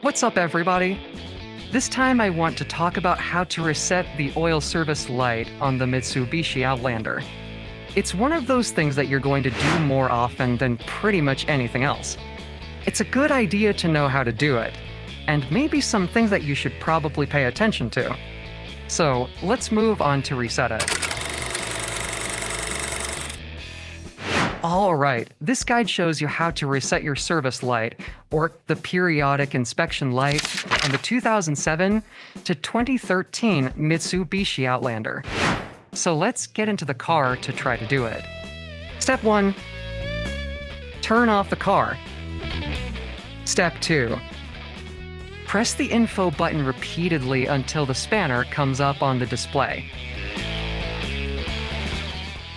What's up, everybody? This time I want to talk about how to reset the oil service light on the Mitsubishi Outlander. It's one of those things that you're going to do more often than pretty much anything else. It's a good idea to know how to do it, and maybe some things that you should probably pay attention to. So let's move on to reset it. Alright, this guide shows you how to reset your service light, or the periodic inspection light, on the 2007 to 2013 Mitsubishi Outlander. So let's get into the car to try to do it. Step 1. Turn off the car. Step 2. Press the info button repeatedly until the spanner comes up on the display.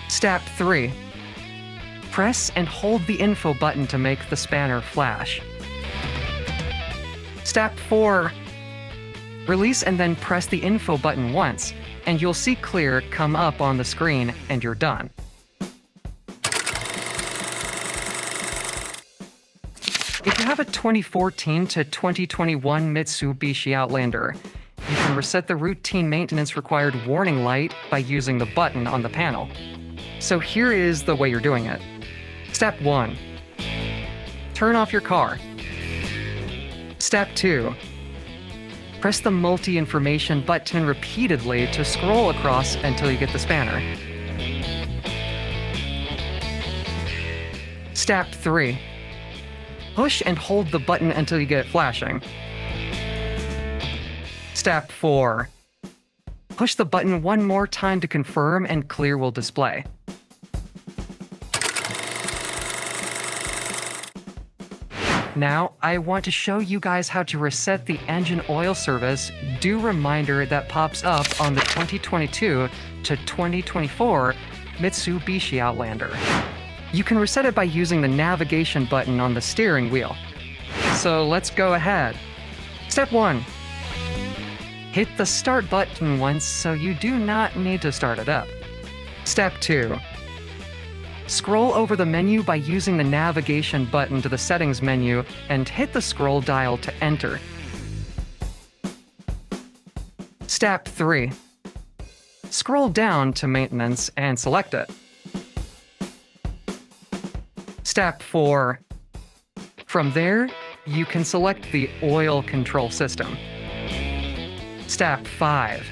Step 3. Press and hold the info button to make the spanner flash. Step 4. Release and then press the info button once, and you'll see clear come up on the screen, and you're done. If you have a 2014 to 2021 Mitsubishi Outlander, you can reset the routine maintenance required warning light by using the button on the panel. So here is the way you're doing it. Step 1. Turn off your car. Step 2. Press the multi-information button repeatedly to scroll across until you get the spanner. Step 3. Push and hold the button until you get it flashing. Step 4. Push the button one more time to confirm and clear will display. Now, I want to show you guys how to reset the engine oil service due reminder that pops up on the 2022 to 2024 Mitsubishi Outlander. You can reset it by using the navigation button on the steering wheel. So let's go ahead. Step 1. Hit the start button once so you do not need to start it up. Step 2. Scroll over the menu by using the navigation button to the settings menu and hit the scroll dial to enter. Step 3. Scroll down to maintenance and select it. Step 4. From there, you can select the oil control system. Step 5.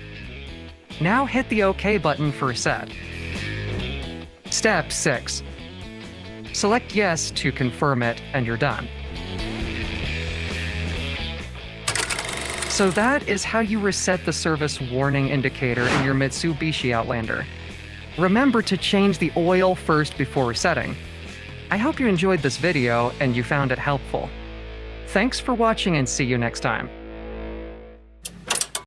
Now hit the OK button for reset. Step 6. Select yes to confirm it, and you're done. So that is how you reset the service warning indicator in your Mitsubishi Outlander. Remember to change the oil first before resetting. I hope you enjoyed this video and you found it helpful. Thanks for watching and see you next time.